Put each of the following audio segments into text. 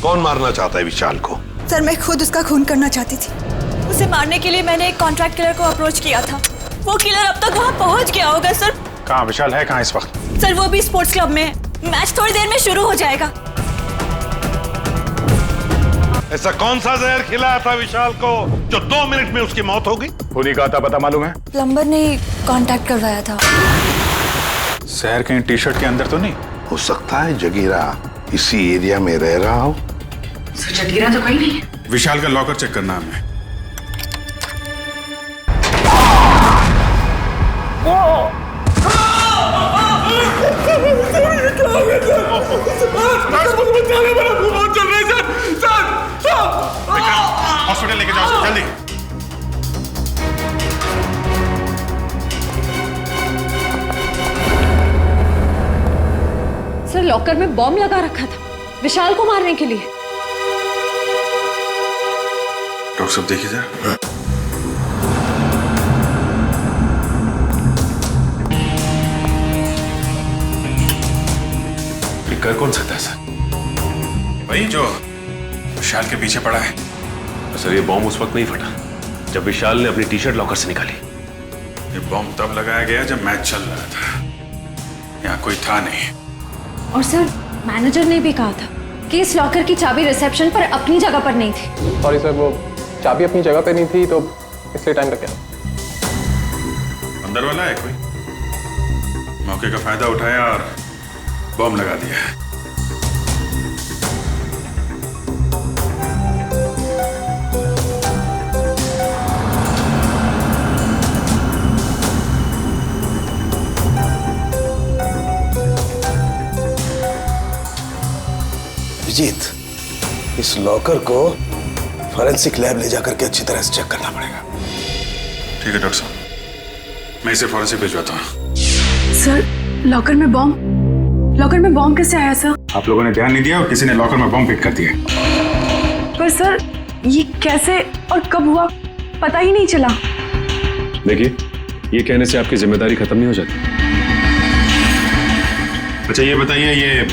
कौन मारना चाहता है विशाल को? सर मैं खुद उसका खून करना चाहती थी। उसे मारने के लिए मैंने एक कॉन्ट्रैक्ट किलर को अप्रोच किया था। वो किलर अब तक वहाँ पहुँच गया होगा सर। कहाँ विशाल है, कहाँ इस वक्त? सर वो भी स्पोर्ट्स क्लब में है। मैच थोड़ी देर में शुरू हो जाएगा। ऐसा कौन सा जहर खिलाया था विशाल को जो 2 मिनट में उसकी मौत हो गई? उन्हीं का था, पता मालूम है? प्लम्बर ने कांटेक्ट करवाया था। शहर कहीं टी शर्ट के अंदर तो नहीं? हो सकता है जगीरा इसी एरिया में रह रहा हो। जगीरा तो कहीं नहीं है। विशाल का लॉकर चेक करना है हमें। हॉस्पिटल लेके जाओ जल्दी। सर लॉकर में बॉम्ब लगा रखा था विशाल को मारने के लिए। डॉक्टर साहब देखिए जरा। कर कौन सकता है सर? वही जो विशाल के पीछे पड़ा है। सर ये बॉम्ब उस वक्त नहीं फटा जब विशाल ने अपनी टी शर्ट लॉकर से निकाली। ये बॉम्ब तब लगाया गया जब मैच चल रहा था, यहाँ कोई था नहीं। और सर मैनेजर ने भी कहा था कि इस लॉकर की चाबी रिसेप्शन पर अपनी जगह पर नहीं थी। सॉरी सर, वो चाबी अपनी जगह पे नहीं थी तो इसलिए टाइम लग गया। अंदर वाला है कोई? मौके का फायदा उठाया और बॉम्ब लगा दिया। अभिजीत, इस लॉकर को फॉरेंसिक लैब ले जाकर के अच्छी तरह से चेक करना पड़ेगा। ठीक है डॉक्टर साहब, मैं इसे फॉरेंसिक भिजवाता हूँ। सर लॉकर में बॉम्ब कैसे आया सर? आप लोगों ने ध्यान नहीं दिया और किसी ने लॉकर में बॉम्ब फिट कर दिया। पर सर ये कैसे और कब हुआ पता ही नहीं चला। देखिए ये कहने से आपकी जिम्मेदारी खत्म नहीं हो जाती। अच्छा ये बताइए, ये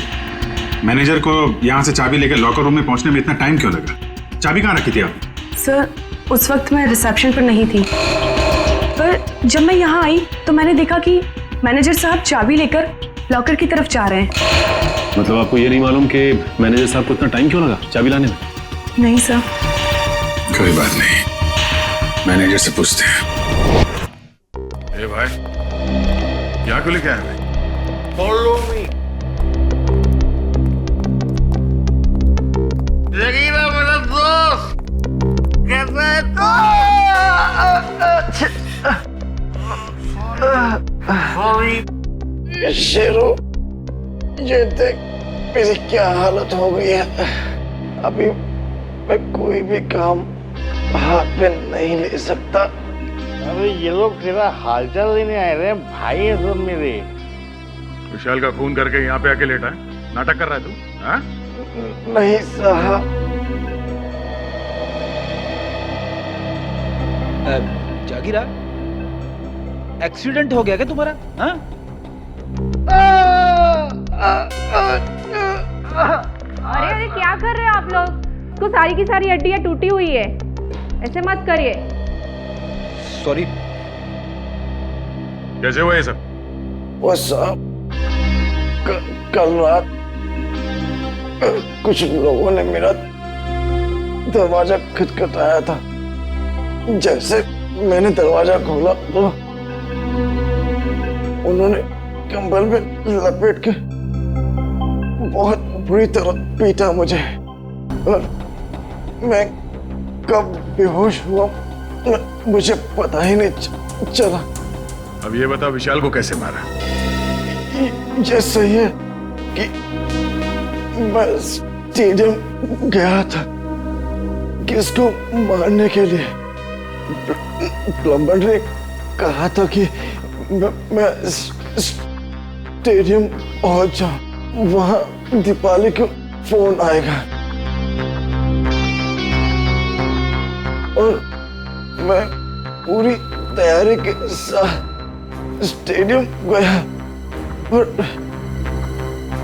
मैनेजर को यहाँ से चाबी लेकर लॉकर रूम में पहुंचने में इतना टाइम क्यों लगा? चाबी कहाँ रखी थी आप? सर उस वक्त मैं रिसेप्शन पर नहीं थी, पर जब मैं यहाँ आई तो मैंने देखा कि मैनेजर साहब चाबी लेकर लॉकर की तरफ जा रहे हैं। मतलब आपको ये नहीं मालूम कि मैनेजर साहब को इतना टाइम क्यों लगा चाबी लाने में? नहीं सर। कोई बात नहीं, मैनेजर से पूछते हैं। ए भाई क्या क्यों लेके आए? Follow me. जगीरा मेरा दोस्त कैसा है तो? शेरू, ये देख मेरी क्या हालत हो गई है। अभी मैं कोई भी काम हाथ में नहीं ले सकता। अरे ये लोग तेरा हालचाल लेने आए रहे भाई है सब मेरे। विशाल का खून करके यहाँ पे आके लेटा है, नाटक कर रहा है तू? हाँ? नहीं साहब। जागीरा, एक्सीडेंट हो गया क्या तुम्हारा? हाँ? अरे अरे क्या कर रहे हो आप लोग? तो सारी की सारी हड्डियां टूटी हुई है, ऐसे मत करिए। सॉरी। कैसे हुआ ये सब? वो साहब कल रात कुछ लोगों ने मेरा दरवाजा खटखटाया था। जैसे मैंने दरवाजा खोला तो उन्होंने कंबल में लपेट के बहुत बुरी तरह पीटा मुझे और मैं कब बेहोश हुआ मुझे पता ही नहीं चला। अब ये बता विशाल को कैसे मारा? ये सही है कि मैं स्टेडियम गया था किसको मारने के लिए। प्लम्बर ने कहा था कि मैं स्टेडियम पहुंच जाऊं, वहां दीपाली को फोन आएगा और मैं पूरी तैयारी के साथ स्टेडियम गया पर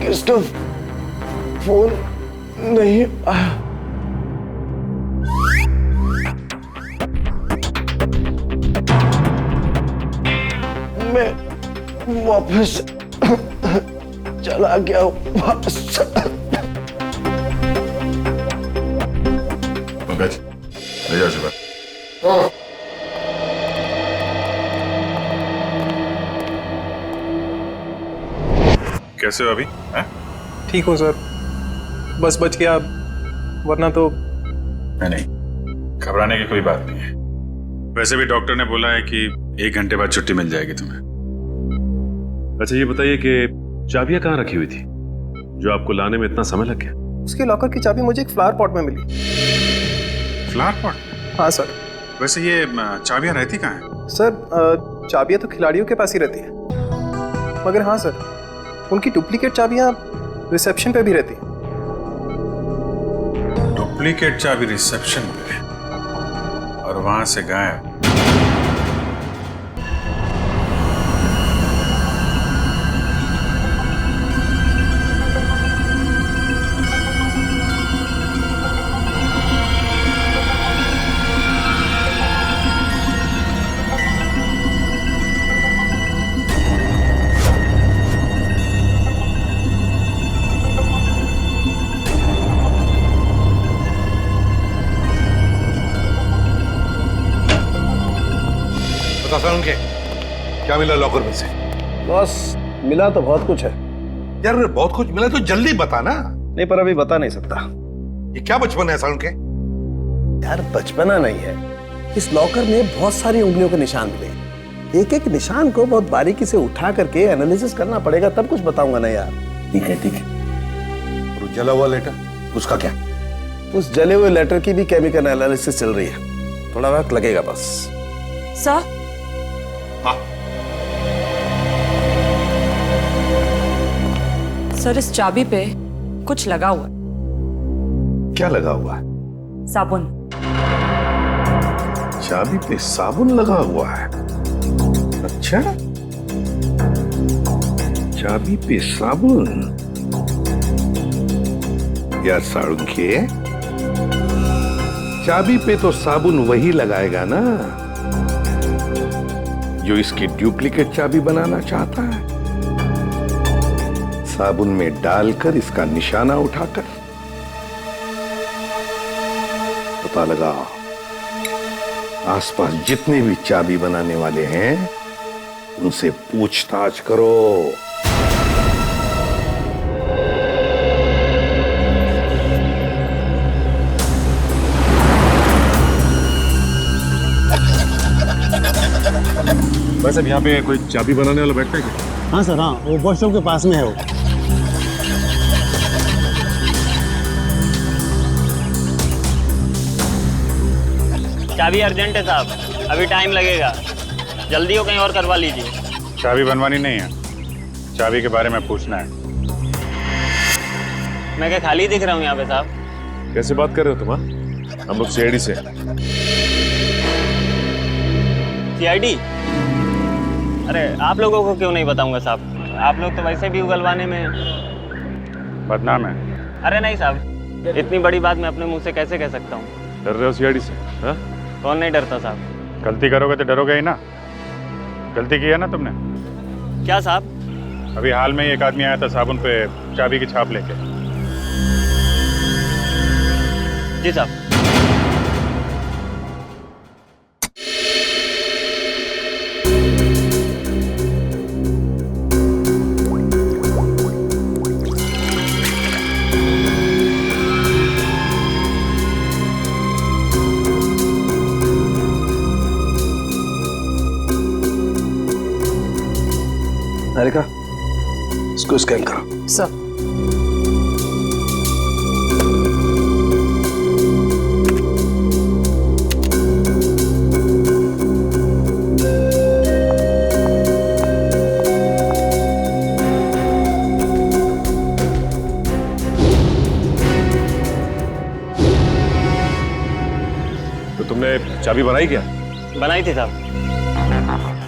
किसका फोन नहीं आया। मैं वापस चला गया वापस। पंकज ले जाओ सुबह। कैसे हो अभी? हैं? ठीक हूँ सर, बस बच गया, वरना तो नहीं, घबराने की कोई बात नहीं है। वैसे भी डॉक्टर ने बोला है कि 1 घंटे बाद छुट्टी मिल जाएगी तुम्हें। अच्छा ये बताइए कि चाबियां कहाँ रखी हुई थी जो आपको लाने में इतना समय लग गया? उसके लॉकर की चाबी मुझे एक फ्लावर पॉट में मिली। Flower pot? हाँ सर। वैसे ये चाबियां रहती कहाँ हैं? सर चाबियां तो खिलाड़ियों के पास ही रहती है, मगर हाँ सर, उनकी डुप्लीकेट चाबियां रिसेप्शन पे भी रहती है। डुप्लीकेट चाबी रिसेप्शन पे और वहां से गायब। के क्या मिला लॉकर में से? बॉस मिला तो बहुत कुछ है। यार बहुत कुछ मिला तो जल्दी बता ना। नहीं पर अभी बता नहीं सकता। ये क्या बचपन है सारुण के? यार बचपना नहीं है, इस लॉकर में बहुत सारी उंगलियों के निशान मिले। एक एक निशान को बहुत बारीकी से उठा करके एनालिसिस करना पड़ेगा, तब कुछ बताऊंगा ना यार। ठीक है ठीक है। और जला हुआ लेटर उसका क्या? उस जले हुए लेटर की भी केमिकल एनालिसिस चल रही है, थोड़ा वक्त लगेगा बस। सर सर, इस चाबी पे कुछ लगा हुआ है। क्या लगा हुआ है? साबुन। चाबी पे साबुन लगा हुआ है? अच्छा, चाबी पे साबुन। यार सारुण के, चाबी पे तो साबुन वही लगाएगा ना जो इसकी डुप्लीकेट चाबी बनाना चाहता है। साबुन में डालकर इसका निशाना उठाकर पता लगा आसपास जितने भी चाबी बनाने वाले हैं उनसे पूछताछ करो। वैसे अब यहाँ पे कोई चाबी बनाने वाला बैठता है क्या? हाँ सर, हाँ, वो वॉशरूम के पास में है वो। चाबी अर्जेंट है साहब, अभी टाइम लगेगा, जल्दी हो कहीं और करवा लीजिए। चाबी बनवानी नहीं है, चाबी के बारे में पूछना है। मैं क्या खाली दिख रहा हूँ यहाँ पे साहब? कैसे बात कर रहे हो तुम? हम लोग सीआईडी से। सीआईडी? अरे आप लोगों को क्यों नहीं बताऊंगा साहब, आप लोग तो वैसे भी उगलवाने में बदनाम है। अरे नहीं साहब, इतनी बड़ी बात मैं अपने मुंह से कैसे कह सकता हूँ? डर रहे हो सीआईडी से? हाँ? कौन नहीं डरता साहब? गलती करोगे तो डरोगे ही ना। गलती की है ना तुमने? क्या साहब? अभी हाल में ही एक आदमी आया था साबुन पे चाबी की छाप लेके। जी साहब। हारिका, इसको स्कैन करो। सर। तो तुमने चाबी बनाई क्या? बनाई थी साहब।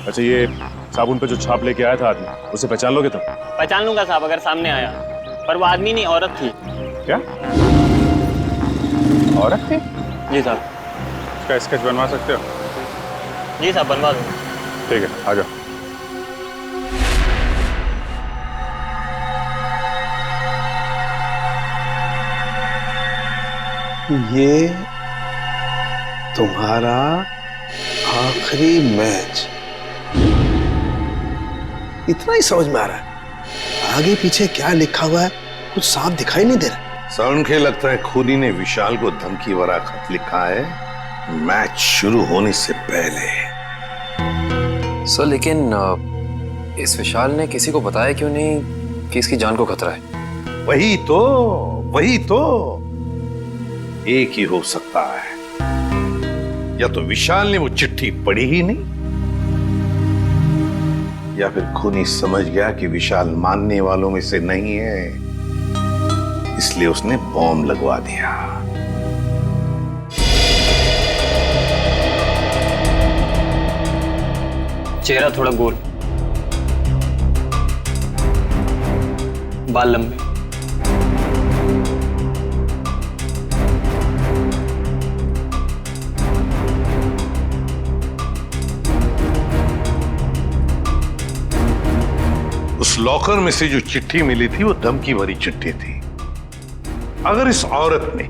अच्छा ये साबुन पे जो छाप लेके आया था आदमी, उसे पहचान लोगे तुम? पहचान लूंगा साहब अगर सामने आया, पर वो आदमी नहीं औरत थी। क्या? औरत थी? जी साहब। उसका स्केच बनवा सकते हो? जी साहब, बनवा दूँ। ठीक है, आ जाओ। ये तुम्हारा आखिरी मैच, इतना ही समझ में आ रहा है। आगे पीछे क्या लिखा हुआ है कुछ साफ दिखाई नहीं दे रहा। सर, लगता है खूनी ने विशाल को धमकी भरा खत लिखा है मैच शुरू होने से पहले। सर लेकिन इस विशाल ने किसी को बताया क्यों नहीं कि इसकी जान को खतरा है? वही तो एक ही हो सकता है, या तो विशाल ने वो चिट्ठी पढ़ी ही नहीं, या फिर खूनी समझ गया कि विशाल मानने वालों में से नहीं है, इसलिए उसने बॉम्ब लगवा दिया। चेहरा थोड़ा गोल, बाल लंबे, उस लॉकर में से जो चिट्ठी मिली थी वो धमकी भरी चिट्ठी थी। अगर इस औरत ने,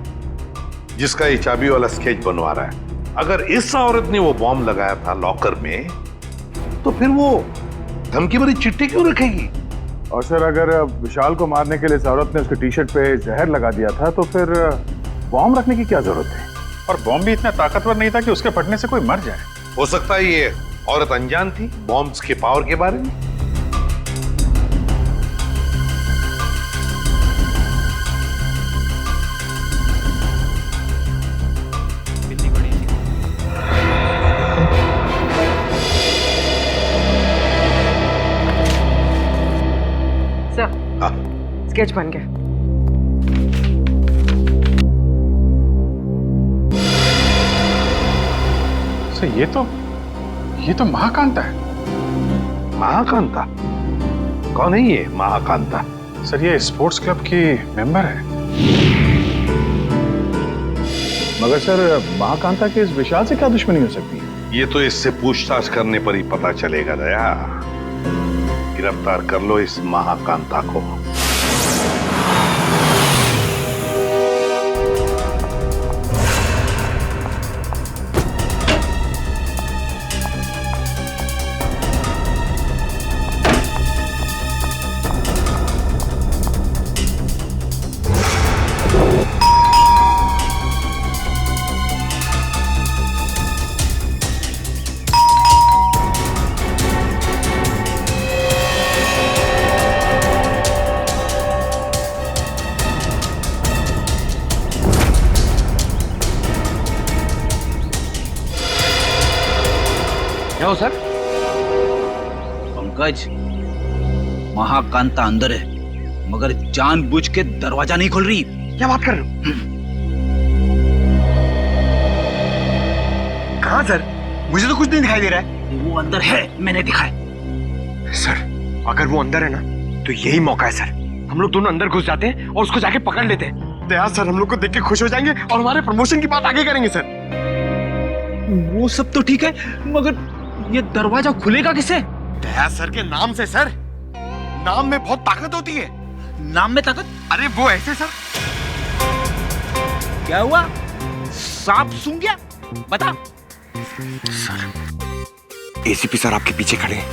जिसका ये चाबी वाला स्केच बनवा रहा है, अगर इस औरत ने वो बॉम्ब लगाया था लॉकर में, तो फिर वो धमकी भरी चिट्ठी क्यों रखेगी? और सर, अगर विशाल को मारने के लिए इस औरत ने उसके टी शर्ट पे जहर लगा दिया था, तो फिर बॉम्ब रखने की क्या जरूरत है? और बॉम्ब भी इतना ताकतवर नहीं था कि उसके फटने से कोई मर जाए। हो सकता है ये औरत अनजान थी बॉम्ब्स के पावर के बारे में। स्केच बन गया। सर, ये तो महाकांता है। महाकांता? कौन है ये महाकांता? सर, ये स्पोर्ट्स क्लब की मेंबर है। मगर सर, महाकांता के इस विशाल से क्या दुश्मनी हो सकती है? ये तो इससे पूछताछ करने पर ही पता चलेगा दया। गिरफ्तार कर लो इस महाकांता को। क्या हो सर? पंकज, महाकांता अंदर है, मगर जानबूझ के दरवाजा नहीं खोल रही। क्या बात कर रहे हो? कहाँ सर? मुझे तो कुछ नहीं दिखाई दे रहा है। वो अंदर है, मैंने दिखा है। सर, अगर वो अंदर है ना, तो यही मौका है सर। हम लोग दोनों अंदर घुस जाते हैं और उसको जाके पकड़ लेते हैं। दया सर हम लोग को देख के खुश हो जाएंगे और हमारे प्रमोशन की बात आगे करेंगे सर। वो सब तो ठीक है, मगर ये दरवाजा खुलेगा किसे? दया सर के नाम से सर। नाम में बहुत ताकत होती है। नाम में ताकत? अरे वो ऐसे सर। क्या हुआ? सांप सूंघ गया? बता। सर, एसीपी सर आपके पीछे खड़े हैं।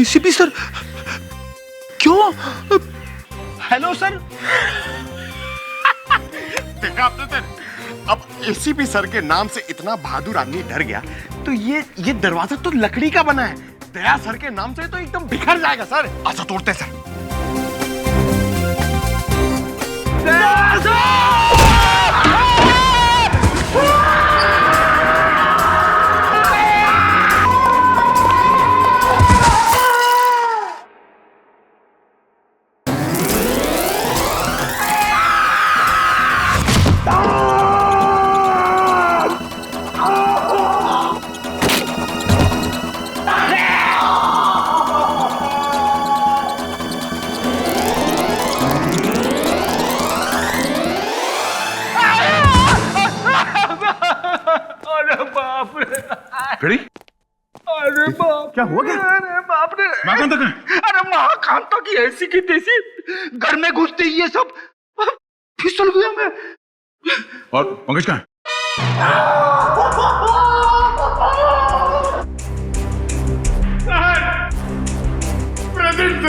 ACP sir? क्यों? Hello sir. देखा आपने सर, अब एसीपी सर के नाम से इतना बहादुर आदमी डर गया, तो ये दरवाजा तो लकड़ी का बना है। दया सर के नाम से तो एकदम बिखर जाएगा सर। अच्छा तोड़ते सर। दया सर! खड़ी अरे बाप, क्या हुआ क्या? अरे बाप रे, महाकांता कहाँ है? अरे महाकांता की ऐसी की तैसी घर में घुसते ही ये सब फिसल गया मैं। और पंकज कहाँ है? प्रेजेंट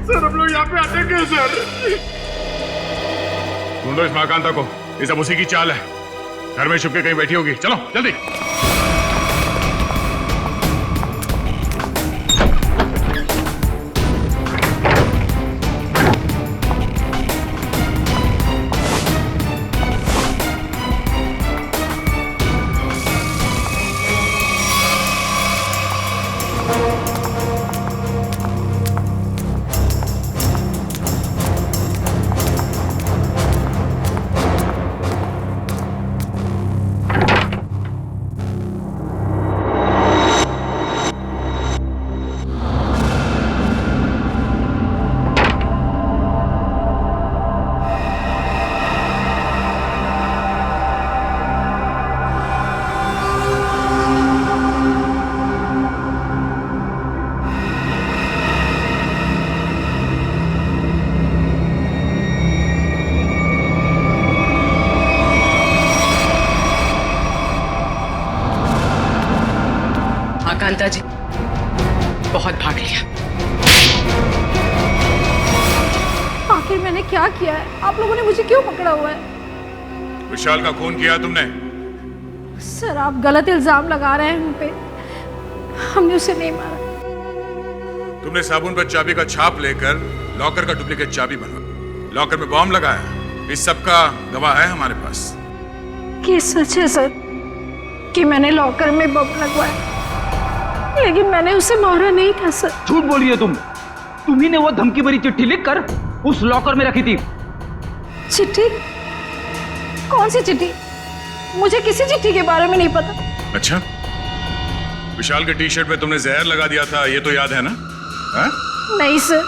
सर, हम लोग यहाँ पे आते हैं सर? ढूंढो इस महाकांता को, ये सब उसी की चाल है। घर में छुप के कहीं बैठी होगी, चलो जल्दी। कांता जी बहुत भाग लिया। आखिर मैंने क्या किया है? आप लोगों ने मुझे क्यों पकड़ा हुआ है? विशाल का खून किया तुमने? सर, आप गलत इल्जाम लगा रहे हैं हम पे। हमने उसे नहीं मारा। तुमने साबुन पर चाबी का छाप लेकर लॉकर का डुप्लीकेट चाबी बनवा, लॉकर में बॉम्ब लगाया। इस सब का गवाह है हमारे पास। ये सच है सर कि मैंने लॉकर में बम लगवाया, लेकिन मैंने उसे मारा नहीं था सर। झूठ बोलिए तुम ही ने वो धमकी भरी चिट्ठी लिखकर उस लॉकर में रखी थी। चिट्ठी? कौन सी चिट्ठी? मुझे किसी चिट्ठी के बारे में नहीं पता। अच्छा, विशाल के टी शर्ट में तुमने जहर लगा दिया था, ये तो याद है ना? हा? नहीं सर,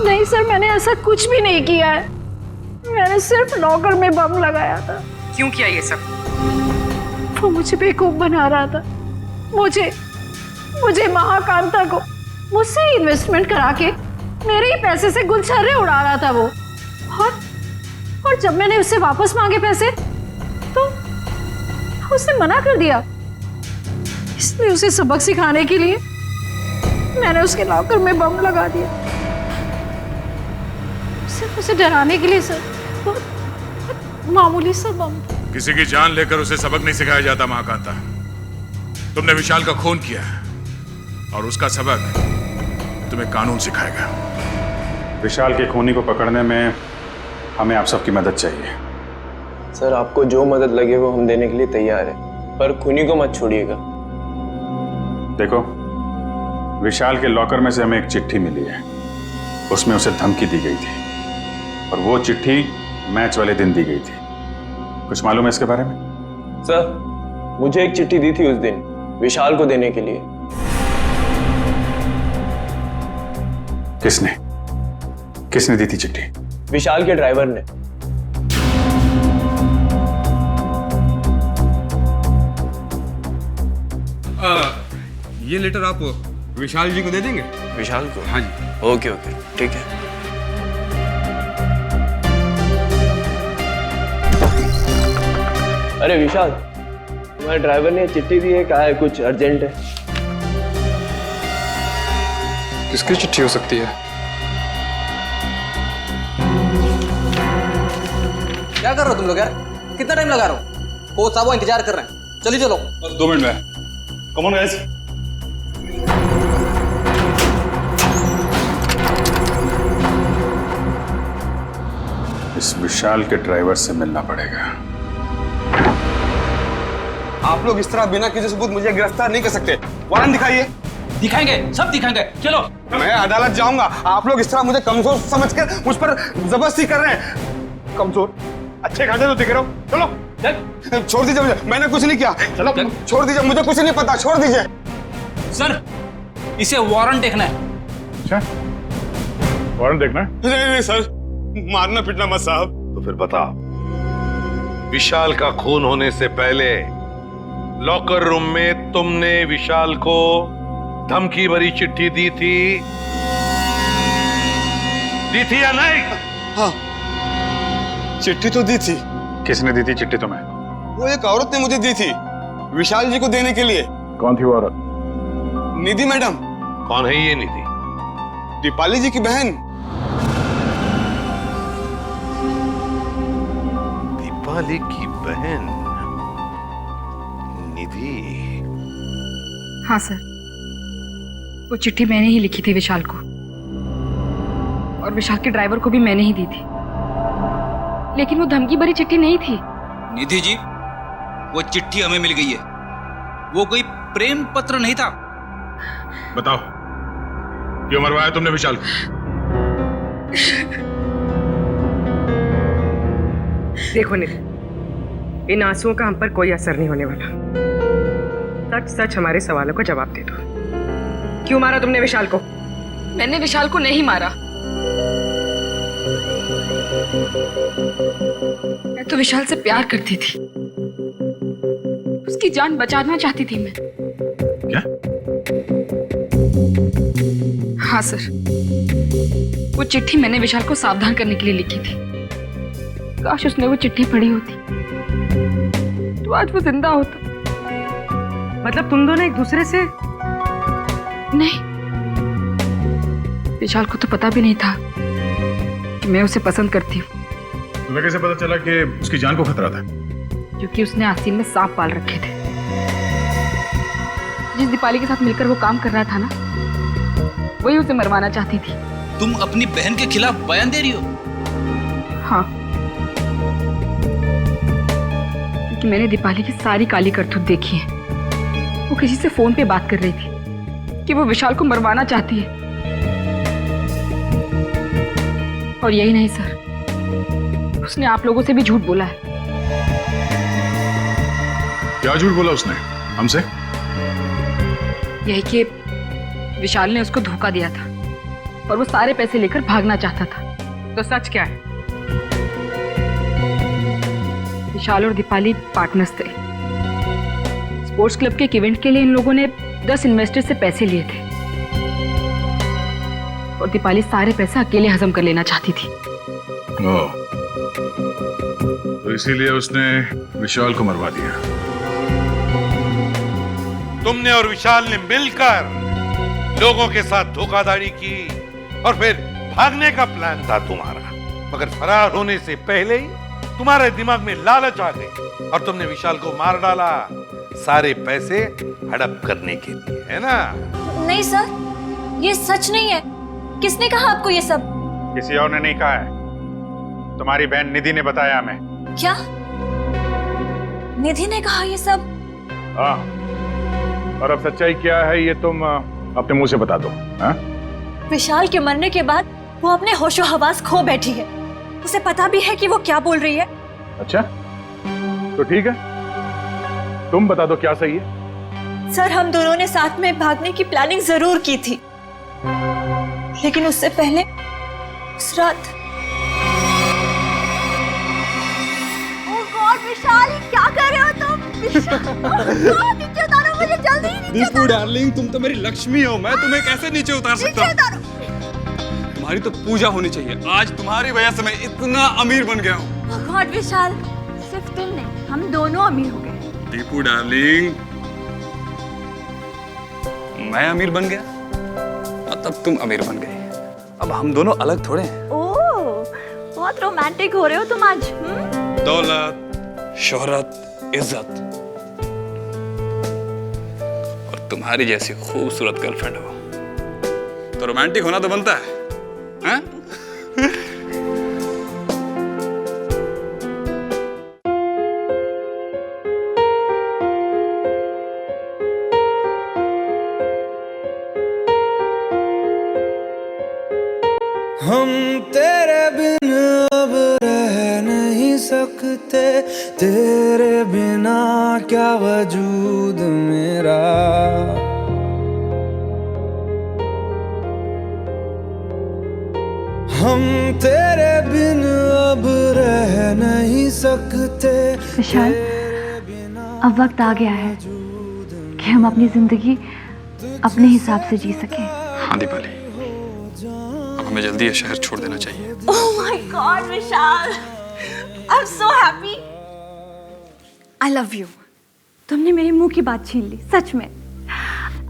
नहीं सर, मैंने ऐसा कुछ भी नहीं किया है। मैंने सिर्फ लॉकर में बम लगाया था। क्यों किया ये सब? वो मुझे बेवकूफ बना रहा था। मुझे महाकांता को मुझसे इन्वेस्टमेंट करा के मेरे ही पैसे से गुलछर्रे उड़ा रहा था वो। और जब मैंने उससे वापस मांगे पैसे तो उसने मना कर दिया। इसलिए उसे सबक सिखाने के लिए मैंने उसके लॉकर में बम लगा दिया, सिर्फ उसे डराने के लिए सर। बहुत मामूली सा बम। किसी की जान लेकर उसे सबक नहीं सिखाया जाता महाकांता। तुमने विशाल का खून किया और उसका सबक तुम्हें कानून सिखाएगा। विशाल के खूनी को पकड़ने में हमें आप सबकी मदद चाहिए। सर, आपको जो मदद लगे वो हम देने के लिए तैयार हैं, पर खूनी को मत छोड़िएगा। देखो, विशाल के लॉकर में से हमें एक चिट्ठी मिली है। उसमें उसे धमकी दी गई थी और वो चिट्ठी मैच वाले दिन दी गई थी। कुछ मालूम है इसके बारे में? सर, मुझे एक चिट्ठी दी थी उस दिन विशाल को देने के लिए। किसने दी थी चिट्ठी? विशाल के ड्राइवर ने। ये लेटर आप विशाल जी को दे देंगे? विशाल को? हाँ जी। ओके, ठीक है। अरे विशाल, तुम्हारे ड्राइवर ने चिट्ठी दी है, कहा है कुछ अर्जेंट है। किसकी चिट्ठी हो सकती है? क्या कर रहे हो तुम लोग यार? कितना टाइम लगा रहे हो? कोच साहब इंतजार कर रहे हैं। चलिए चलो। बस 2 मिनट में। Come on guys. इस विशाल के ड्राइवर से मिलना पड़ेगा। आप लोग इस तरह बिना किसी सबूत मुझे गिरफ्तार नहीं कर सकते। वारंट दिखाइए। दिखाएंगे, सब दिखाएंगे। चलो। मैं अदालत जाऊंगा। आप लोग इस तरह मुझे कमजोर समझकर मुझ पर जबरदस्ती कर रहे हैं। कमजोर? अच्छे खासे तो दिख रहे हो। चलो। छोड़ दीजिए मुझे, मैंने कुछ नहीं किया। चलो छोड़ दीजिए, मुझे कुछ नहीं पता, छोड़ दीजिए। सर, इसे वारंट देखना है। अच्छा, वारंट देखना है? नहीं सर, मारना पीटना मत साहब। तो फिर बता, विशाल का खून होने से पहले लॉकर रूम में तुमने विशाल को धमकी भरी चिट्ठी दी थी या नहीं? हाँ, चिट्ठी तो दी थी। किसने दी थी चिट्ठी तुम्हें? वो एक औरत ने मुझे दी थी विशाल जी को देने के लिए। कौन थी वो औरत? निधि मैडम। कौन है ये निधि? दीपाली जी की बहन। दीपाली की बहन निधि? हाँ सर, वो चिट्ठी मैंने ही लिखी थी विशाल को, और विशाल के ड्राइवर को भी मैंने ही दी थी। लेकिन वो धमकी भरी चिट्ठी नहीं थी। निधि जी, वो चिट्ठी हमें मिल गई है। वो कोई प्रेम पत्र नहीं था। बताओ, क्यों मरवाया तुमने विशाल को? देखो निधि, इन आंसुओं का हम पर कोई असर नहीं होने वाला। सच सच हमारे सवालों का जवाब दे दो। क्यों मारा तुमने विशाल को? मैंने विशाल को नहीं मारा। मैं तो विशाल से प्यार करती थी, उसकी जान बचाना चाहती थी मैं। क्या? हाँ सर, वो चिट्ठी मैंने विशाल को सावधान करने के लिए लिखी थी। काश उसने वो चिट्ठी पढ़ी होती तो आज वो जिंदा होता। मतलब तुम दोनों एक दूसरे से? नहीं, विशाल को तो पता भी नहीं था कि मैं उसे पसंद करती हूँ। तुम्हें कैसे पता चला कि उसकी जान को खतरा था? क्योंकि उसने आस्तीन में सांप पाल रखे थे। जिस दीपाली के साथ मिलकर वो काम कर रहा था ना, वही उसे मरवाना चाहती थी। तुम अपनी बहन के खिलाफ बयान दे रही हो? हाँ, क्योंकि मैंने दीपाली की सारी काली करतूत देखी है। वो किसी से फोन पे बात कर रही थी कि वो विशाल को मरवाना चाहती है। और यही नहीं सर, उसने आप लोगों से भी झूठ बोला है। क्या झूठ बोला उसने हमसे? यही कि विशाल ने उसको धोखा दिया था और वो सारे पैसे लेकर भागना चाहता था। तो सच क्या है? विशाल और दीपाली पार्टनर्स थे। स्पोर्ट्स क्लब के एक इवेंट के लिए इन लोगों ने 10 इन्वेस्टर से पैसे लिए थे और दीपाली सारे पैसे अकेले हजम कर लेना चाहती थी। तो इसीलिए उसने विशाल को मरवा दिया। तुमने और विशाल ने मिलकर लोगों के साथ धोखाधड़ी की और फिर भागने का प्लान था तुम्हारा, मगर फरार होने से पहले ही तुम्हारे दिमाग में लालच आ गई और तुमने विशाल को मार डाला, सारे पैसे हड़प करने के लिए, है ना? नहीं सर, ये सच नहीं है। किसने कहा आपको ये सब? किसी और ने नहीं कहा है, तुम्हारी बहन निधि ने बताया हमें। क्या? निधि ने कहा ये सब? हाँ, और अब सच्चाई क्या है ये तुम अपने मुंह से बता दो। हाँ? विशाल के मरने के बाद वो अपने होशो हवास खो बैठी है। उसे पता भी है कि वो क्या बोल रही है। अच्छा, तो ठीक है, तुम बता दो क्या सही है। सर, हम दोनों ने साथ में भागने की प्लानिंग जरूर की थी, लेकिन उससे पहले उस रात। ओह गॉड विशाल, क्या कर रहे हो तुम? नीचे उतारो मुझे जल्दी, नीचे दीपू डार्लिंग, तुम तो मेरी लक्ष्मी हो, मैं तुम्हें कैसे नीचे उतार सकता हूँ? तुम्हारी तो पूजा होनी चाहिए। आज तुम्हारी वजह से मैं इतना अमीर बन गया हूँ। ओह गॉड विशाल, सिर्फ तुम नहीं, हम दोनों अमीर हो गए। दीपू डार्लिंग, मैं अमीर बन गया और तब तुम अमीर बन गई। अब हम दोनों अलग थोड़े हैं। ओह, बहुत रोमांटिक हो रहे हो तुम आज। दौलत, शोहरत, इज्जत और तुम्हारी जैसी खूबसूरत गर्लफ्रेंड हो तो रोमांटिक होना तो बनता है, हाँ? हम तेरे बिन अब रह नहीं सकते, तेरे बिना क्या वजूद मेरा। हम तेरे बिन अब रह नहीं सकते। विशाल, अब वक्त आ गया है कि हम अपनी जिंदगी अपने हिसाब से जी सकें। हाँ दीपाली, अब हमें जल्दी ये शहर छोड़ देना चाहिए। Oh my God, Vishal, I'm so happy. I love you. तुमने मेरे मुंह की बात छीन ली, सच में।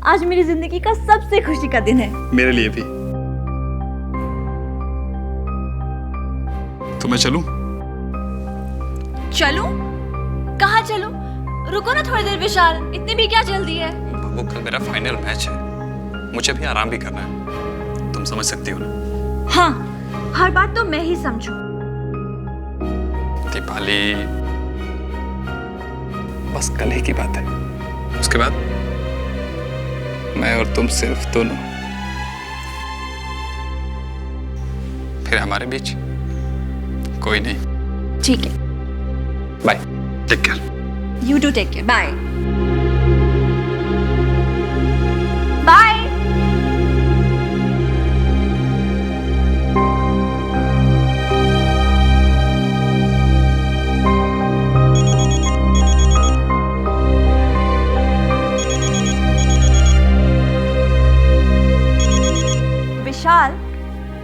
आज मेरी जिंदगी का सबसे खुशी का दिन है। मेरे लिए भी। तो मैं चलूं? चलूं? कहाँ चलूं? रुको ना थोड़ी देर विशाल, इतनी भी क्या जल्दी है? बाबू, कल मेरा फाइनल मैच है, मुझे भी आराम भी करना है, तुम समझ सकती हो ना? हाँ, हर बात तो मैं ही समझूं। दीपाली, बस कल ही की बात है, उसके बाद मैं और तुम सिर्फ दोनों, फिर हमारे बीच कोई नहीं। ठीक है, bye, take care. You do take care. Bye. Bye. Vishal,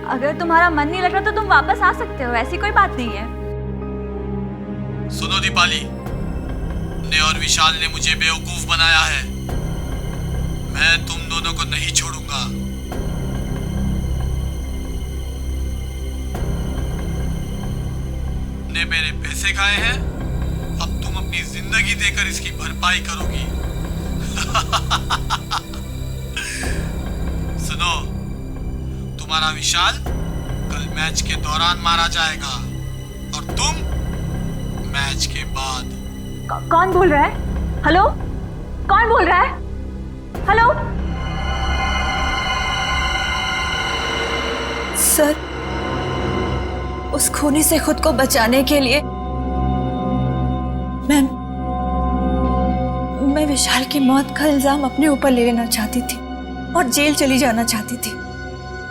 अगर तुम्हारा मन नहीं लग रहा तो तुम वापस आ सकते हो, ऐसी कोई बात नहीं है। सुनो दीपाली, ने और विशाल ने मुझे बेवकूफ बनाया है। मैं तुम दोनों को नहीं छोड़ूंगा। ने मेरे पैसे खाए हैं, अब तुम अपनी जिंदगी देकर इसकी भरपाई करोगी। सुनो, तुम्हारा विशाल कल मैच के दौरान मारा जाएगा और तुम मैच के बाद। कौन बोल रहा है? हेलो, कौन बोल रहा है? हेलो सर, उस खूनी से खुद को बचाने के लिए मैं विशाल की मौत का इल्जाम अपने ऊपर ले लेना चाहती थी और जेल चली जाना चाहती थी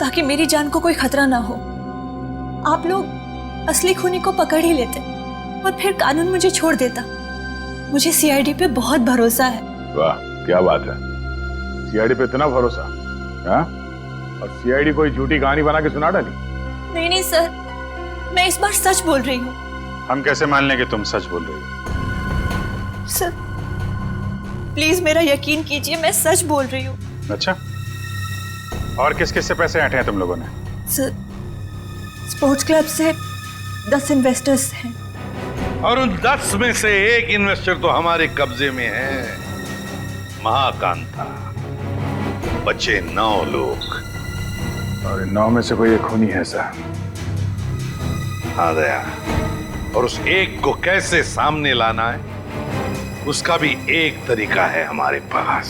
ताकि मेरी जान को कोई खतरा ना हो। आप लोग असली खूनी को पकड़ ही लेते और फिर कानून मुझे छोड़ देता। मुझे सीआईडी पे बहुत भरोसा है। वाह, क्या बात है, सीआईडी पे इतना भरोसा? हाँ? और सीआईडी कोई झूठी कहानी बना के सुना डाली? नहीं सर, मैं इस बार सच बोल रही हूँ। हम कैसे मान लें कि तुम सच बोल रही हो? सर प्लीज मेरा यकीन कीजिए, मैं सच बोल रही हूँ। अच्छा, और किस किस से पैसे ऐंठे हैं तुम लोगों ने? सर, स्पोर्ट्स क्लब से 10 इन्वेस्टर्स हैं और उन 10 में से एक इन्वेस्टर तो हमारे कब्जे में है, महाकांता। बचे 9 लोग और इन 9 में से कोई एक खूनी है सर। हाँ दया, और उस एक को कैसे सामने लाना है उसका भी एक तरीका है हमारे पास।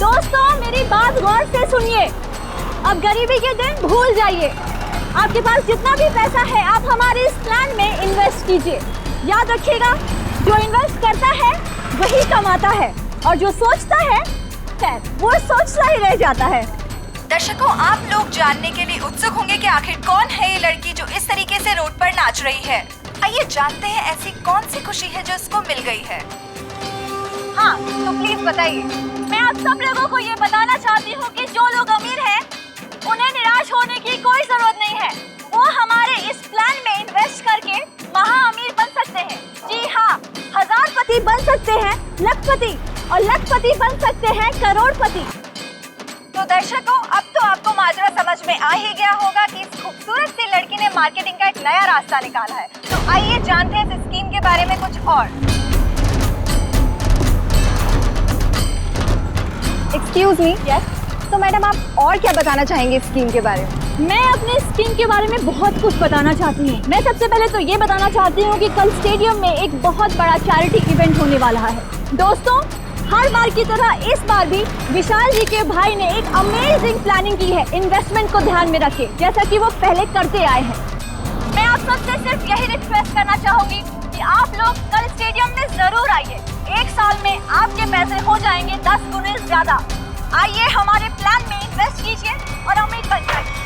दोस्तों, मेरी बात गौर से सुनिए। अब गरीबी के दिन भूल जाइए। आपके पास जितना भी पैसा है आप हमारे इस प्लान में इन्वेस्ट कीजिए। याद रखिएगा, जो इन्वेस्ट करता है वही कमाता है और जो सोचता है वो सोचता ही रह जाता है। दर्शकों, आप लोग जानने के लिए उत्सुक होंगे कि आखिर कौन है ये लड़की जो इस तरीके से रोड पर नाच रही है। आइए जानते हैं ऐसी कौन सी खुशी है जो इसको मिल गई है। हाँ, तो प्लीज बताइए। मैं आप सब लोगों को ये बताना चाहती हूँ कि जो लोग अमीर हैं उन्हें निराश होने की कोई जरूरत नहीं है। वो हमारे इस प्लान में इन्वेस्ट करके महा अमीर बन सकते हैं। जी हाँ, हजारपति बन सकते हैं, लखपति, और लखपति बन सकते हैं करोड़पति। तो दर्शकों, अब तो आपको माजरा समझ में आ ही गया होगा कि इस खूबसूरत सी लड़की ने मार्केटिंग का एक नया रास्ता निकाला है। तो आइए जानते हैं इस स्कीम के बारे में कुछ और। Excuse me. यस। तो मैडम, आप और क्या बताना चाहेंगे इस स्कीम के बारे में? मैं अपने स्कीम के बारे में बहुत कुछ बताना चाहती हूँ। मैं सबसे पहले तो ये बताना चाहती हूँ कि कल स्टेडियम में एक बहुत बड़ा चैरिटी इवेंट होने वाला है। दोस्तों, हर बार की तरह इस बार भी विशाल जी के भाई ने एक अमेजिंग प्लानिंग की है इन्वेस्टमेंट को ध्यान में रखे, जैसा कि वो पहले करते आए हैं। मैं आप सबसे सिर्फ यही रिक्वेस्ट करना चाहूंगी कि आप लोग कल स्टेडियम में जरूर आइए। 1 साल में आपके पैसे हो जाएंगे 10 गुने ज्यादा। आइए हमारे प्लान में इन्वेस्ट कीजिए और अमीर बन जाइए।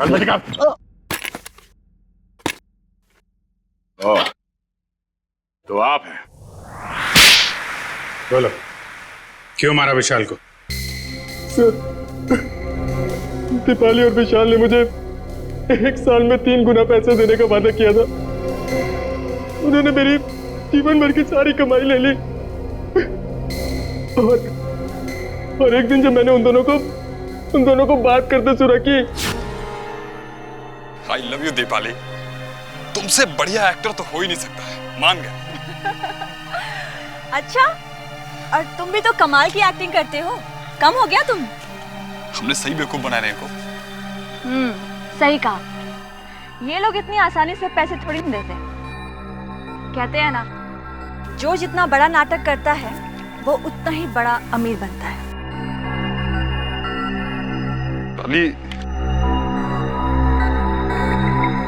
ओह, तो आप हैं। बोलो, क्यों मारा विशाल को? सर, दीपाली और विशाल ने मुझे 1 साल में 3 गुना पैसे देने का वादा किया था। उन्होंने मेरी जीवन भर की सारी कमाई ले ली। और एक दिन जब मैंने उन दोनों को बात करते सुना कि आई लव यू दीपाली, तुमसे बढ़िया एक्टर तो हो ही नहीं सकता है, मान गया। अच्छा, और तुम भी तो कमाल की एक्टिंग करते हो, कम हो गया तुम? हमने सही बेवकूफ बनाने को। सही कहा। ये लोग इतनी आसानी से पैसे थोड़ी नहीं देते। कहते हैं ना, जो जितना बड़ा नाटक करता है वो उतना ही बड़ा अमीर बनता है। पाली,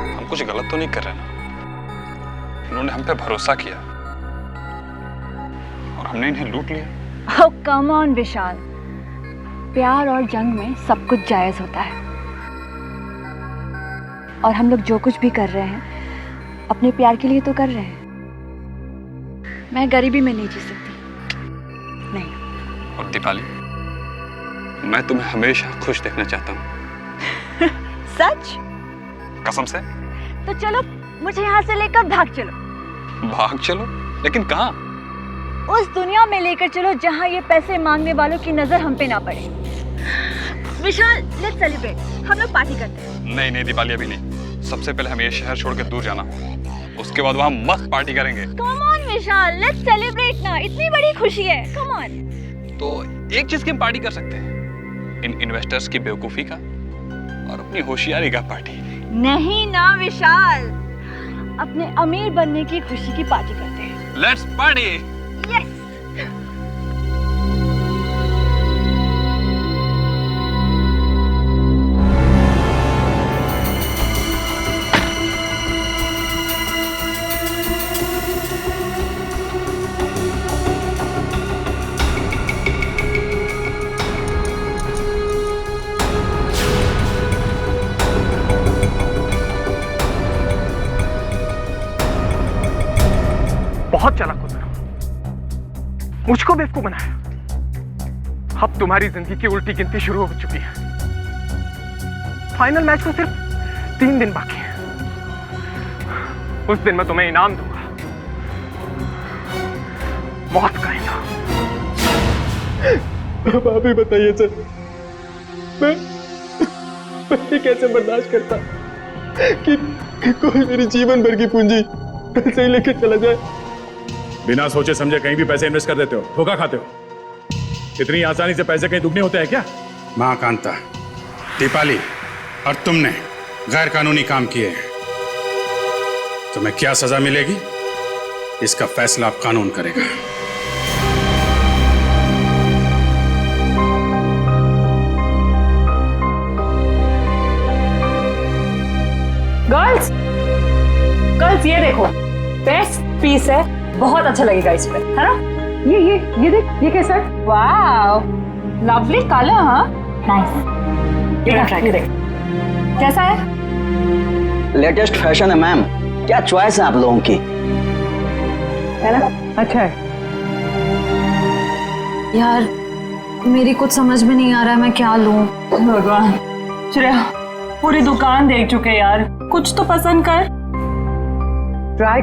हम कुछ गलत तो नहीं कर रहे ना? उन्होंने हम पे भरोसा किया और हमने इन्हें लूट लिया। ओह कम ऑन विशाल, प्यार और जंग में सब कुछ जायज होता है। और हम लोग जो कुछ भी कर रहे हैं अपने प्यार के लिए तो कर रहे हैं। मैं गरीबी में नहीं जी सकती, नहीं। और दीपाली, मैं तुम्हें हमेशा खुश देखना चाहता हूँ। सच? कसम से। तो चलो मुझे यहाँ से लेकर भाग चलो। भाग चलो? लेकिन कहाँ? उस दुनिया में लेकर चलो जहाँ ये पैसे मांगने वालों की नजर हम पे ना पड़े। विशाल, लेट्स सेलिब्रेट, हम लोग पार्टी करते हैं। नहीं नहीं दीपाली, अभी नहीं। सबसे पहले हमें ये शहर छोड़ के दूर जाना, उसके बाद वहाँ मस्त पार्टी करेंगे। Come on Vishal, let's celebrate ना, इतनी बड़ी खुशी है, कम ऑन। तो एक चीज की हम पार्टी कर सकते हैं, इन इन्वेस्टर्स की बेवकूफी का और अपनी होशियारी का पार्टी। नहीं ना विशाल, अपने अमीर बनने की खुशी की पार्टी करते हैं। Let's party. यस। बहुत चालाक हो तुम, मुझको बेवकूफ बनाया। अब तुम्हारी जिंदगी की उल्टी गिनती शुरू हो चुकी है। फाइनल मैच को सिर्फ 3 दिन बाकी है। उस दिन मैं तुम्हें इनाम दूंगा, मौत का इनाम। अब आप ही बताइए सर, मैं कैसे बर्दाश्त करता कि कोई मेरी जीवन भर की पूंजी पैसे ही लेके चला जाए। बिना सोचे समझे कहीं भी पैसे इन्वेस्ट कर देते हो, धोखा खाते हो। इतनी आसानी से पैसे कहीं दुगने होते हैं क्या? मां कांता, दीपाली और तुमने गैर कानूनी काम किए हैं। तुम्हें क्या सजा मिलेगी, इसका फैसला अब कानून करेगा। गर्ल्स, गर्ल्स ये देखो, बेस्ट पीस है, बहुत अच्छा लगेगा इस पे, है ना? ये देख, ये कैसा है? वाओ, लवली कलर, हाँ, नाइस। ये ट्राई देख, कैसा है? लेटेस्ट फैशन है मैम, क्या चॉइस है आप लोगों की, है ना? अच्छा है यार, मेरी कुछ समझ में नहीं आ रहा है मैं क्या लूं। भगवान, श्रेया पूरी दुकान देख चुके यार, कुछ तो पसंद कर। ट्राई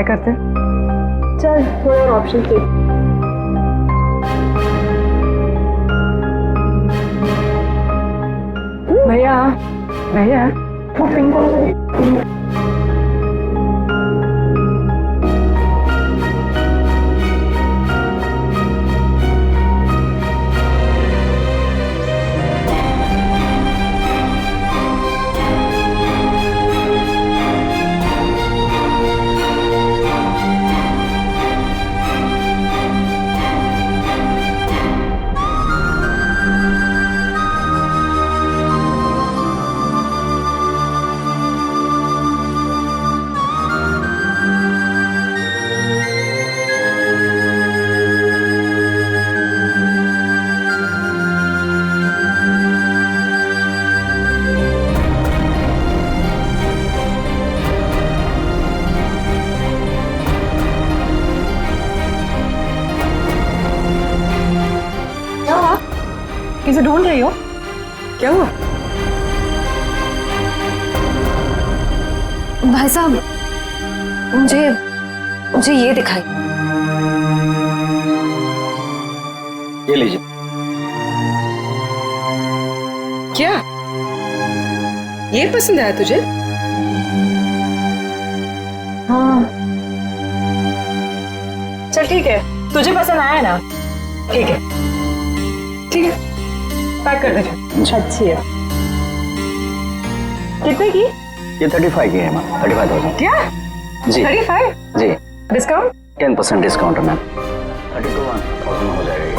करते चल, थोड़ा और ऑप्शन दे। भैया वो पिंक वाला किसे ढूंढ रही हो? क्या हुआ? भाई साहब, मुझे ये दिखाई। ये लीजिए। क्या ये पसंद आया तुझे? हाँ। चल ठीक है, तुझे पसंद आया ना? ठीक है, ठीक है, पैक कर दे। अच्छी है। कितने की? ये 35 की है मैम, 35,000। क्या? जी 35? जी। डिस्काउंट? 10% डिस्काउंट है मैम, 32,000 में हो जाएगा ये।